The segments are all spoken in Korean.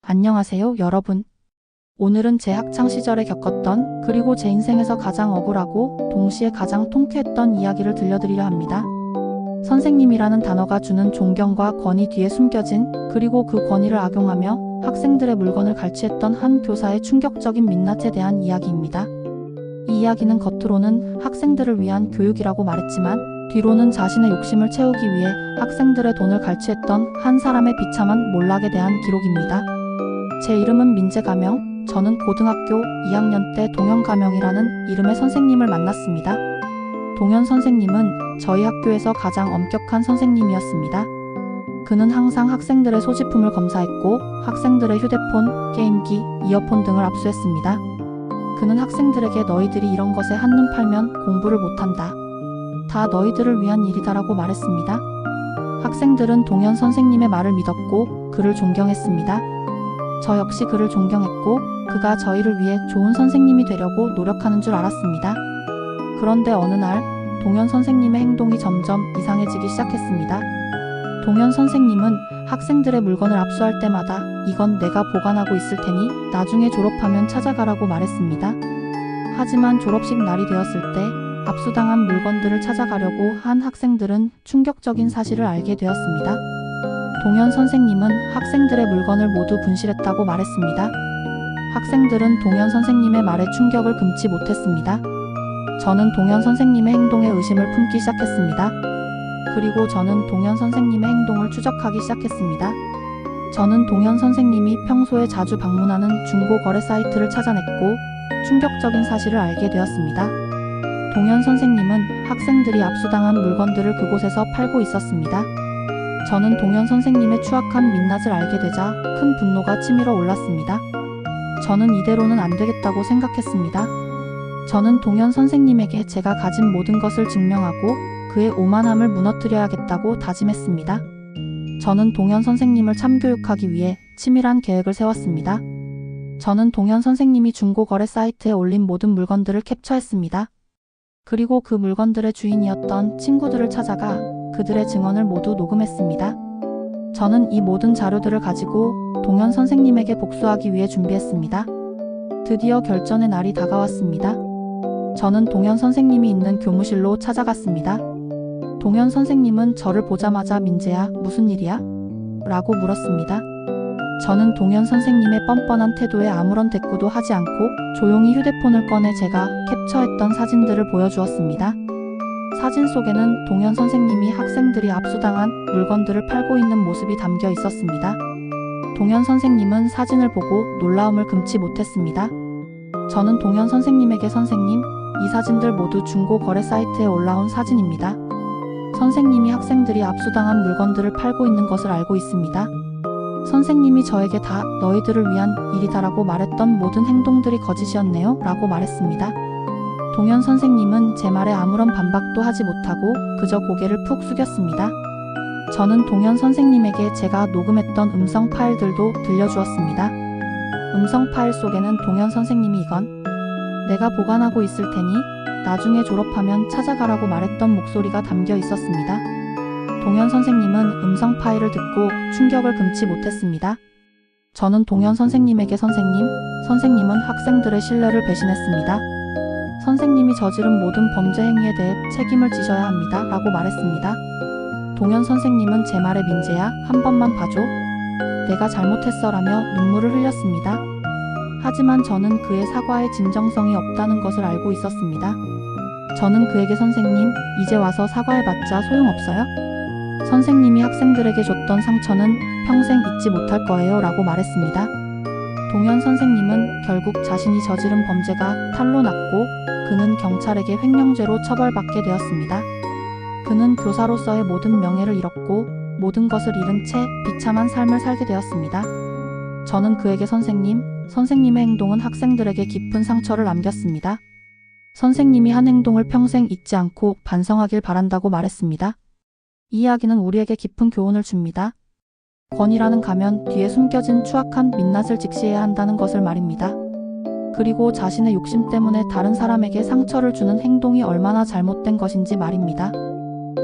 안녕하세요, 여러분. 오늘은 제 학창 시절에 겪었던 그리고 제 인생에서 가장 억울하고 동시에 가장 통쾌했던 이야기를 들려드리려 합니다. 선생님이라는 단어가 주는 존경과 권위 뒤에 숨겨진 그리고 그 권위를 악용하며 학생들의 물건을 갈취했던 한 교사의 충격적인 민낯에 대한 이야기입니다. 이 이야기는 겉으로는 학생들을 위한 교육이라고 말했지만 뒤로는 자신의 욕심을 채우기 위해 학생들의 돈을 갈취했던 한 사람의 비참한 몰락에 대한 기록입니다. 제 이름은 민재가명, 저는 고등학교 2학년 때 동현가명이라는 이름의 선생님을 만났습니다. 동현 선생님은 저희 학교에서 가장 엄격한 선생님이었습니다. 그는 항상 학생들의 소지품을 검사했고 학생들의 휴대폰, 게임기, 이어폰 등을 압수했습니다. 그는 학생들에게 너희들이 이런 것에 한눈 팔면 공부를 못한다. 다 너희들을 위한 일이다라고 말했습니다. 학생들은 동현 선생님의 말을 믿었고 그를 존경했습니다. 저 역시 그를 존경했고 그가 저희를 위해 좋은 선생님이 되려고 노력하는 줄 알았습니다. 그런데 어느 날 동현 선생님의 행동이 점점 이상해지기 시작했습니다. 동현 선생님은 학생들의 물건을 압수할 때마다 이건 내가 보관하고 있을 테니 나중에 졸업하면 찾아가라고 말했습니다. 하지만 졸업식 날이 되었을 때 압수당한 물건들을 찾아가려고 한 학생들은 충격적인 사실을 알게 되었습니다. 동현 선생님은 학생들의 물건을 모두 분실했다고 말했습니다. 학생들은 동현 선생님의 말에 충격을 금치 못했습니다. 저는 동현 선생님의 행동에 의심을 품기 시작했습니다. 그리고 저는 동현 선생님의 행동을 추적하기 시작했습니다. 저는 동현 선생님이 평소에 자주 방문하는 중고거래 사이트를 찾아냈고 충격적인 사실을 알게 되었습니다. 동현 선생님은 학생들이 압수당한 물건들을 그곳에서 팔고 있었습니다. 저는 동현 선생님의 추악한 민낯을 알게 되자 큰 분노가 치밀어 올랐습니다. 저는 이대로는 안 되겠다고 생각했습니다. 저는 동현 선생님에게 제가 가진 모든 것을 증명하고 그의 오만함을 무너뜨려야겠다고 다짐했습니다. 저는 동현 선생님을 참교육하기 위해 치밀한 계획을 세웠습니다. 저는 동현 선생님이 중고거래 사이트에 올린 모든 물건들을 캡처했습니다. 그리고 그 물건들의 주인이었던 친구들을 찾아가 그들의 증언을 모두 녹음했습니다. 저는 이 모든 자료들을 가지고 동현 선생님에게 복수하기 위해 준비했습니다. 드디어 결전의 날이 다가왔습니다. 저는 동현 선생님이 있는 교무실로 찾아갔습니다. 동현 선생님은 저를 보자마자 민재야, 무슨 일이야? 라고 물었습니다. 저는 동현 선생님의 뻔뻔한 태도에 아무런 대꾸도 하지 않고 조용히 휴대폰을 꺼내 제가 캡처했던 사진들을 보여주었습니다. 사진 속에는 동현 선생님이 학생들이 압수당한 물건들을 팔고 있는 모습이 담겨 있었습니다. 동현 선생님은 사진을 보고 놀라움을 금치 못했습니다. 저는 동현 선생님에게 선생님, 이 사진들 모두 중고 거래 사이트에 올라온 사진입니다. 선생님이 학생들이 압수당한 물건들을 팔고 있는 것을 알고 있습니다. 선생님이 저에게 다 너희들을 위한 일이다라고 말했던 모든 행동들이 거짓이었네요 라고 말했습니다. 동현 선생님은 제 말에 아무런 반박도 하지 못하고 그저 고개를 푹 숙였습니다. 저는 동현 선생님에게 제가 녹음했던 음성 파일들도 들려주었습니다. 음성 파일 속에는 동현 선생님이 이건 내가 보관하고 있을 테니 나중에 졸업하면 찾아가라고 말했던 목소리가 담겨 있었습니다. 동현 선생님은 음성 파일을 듣고 충격을 금치 못했습니다. 저는 동현 선생님에게 선생님은 학생들의 신뢰를 배신했습니다. 선생님이 저지른 모든 범죄 행위에 대해 책임을 지셔야 합니다 라고 말했습니다. 동현 선생님은 제 말에 민재야, 한 번만 봐줘. 내가 잘못했어 라며 눈물을 흘렸습니다. 하지만 저는 그의 사과에 진정성이 없다는 것을 알고 있었습니다. 저는 그에게 선생님, 이제 와서 사과해봤자 소용없어요? 선생님이 학생들에게 줬던 상처는 평생 잊지 못할 거예요 라고 말했습니다. 동현 선생님은 결국 자신이 저지른 범죄가 탄로 났고 그는 경찰에게 횡령죄로 처벌받게 되었습니다. 그는 교사로서의 모든 명예를 잃었고 모든 것을 잃은 채 비참한 삶을 살게 되었습니다. 저는 그에게 선생님의 행동은 학생들에게 깊은 상처를 남겼습니다. 선생님이 한 행동을 평생 잊지 않고 반성하길 바란다고 말했습니다. 이 이야기는 우리에게 깊은 교훈을 줍니다. 권위라는 가면 뒤에 숨겨진 추악한 민낯을 직시해야 한다는 것을 말입니다. 그리고 자신의 욕심 때문에 다른 사람에게 상처를 주는 행동이 얼마나 잘못된 것인지 말입니다.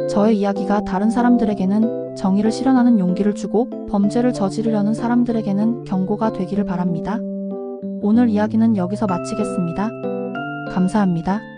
저의 이야기가 다른 사람들에게는 정의를 실현하는 용기를 주고 범죄를 저지르려는 사람들에게는 경고가 되기를 바랍니다. 오늘 이야기는 여기서 마치겠습니다. 감사합니다.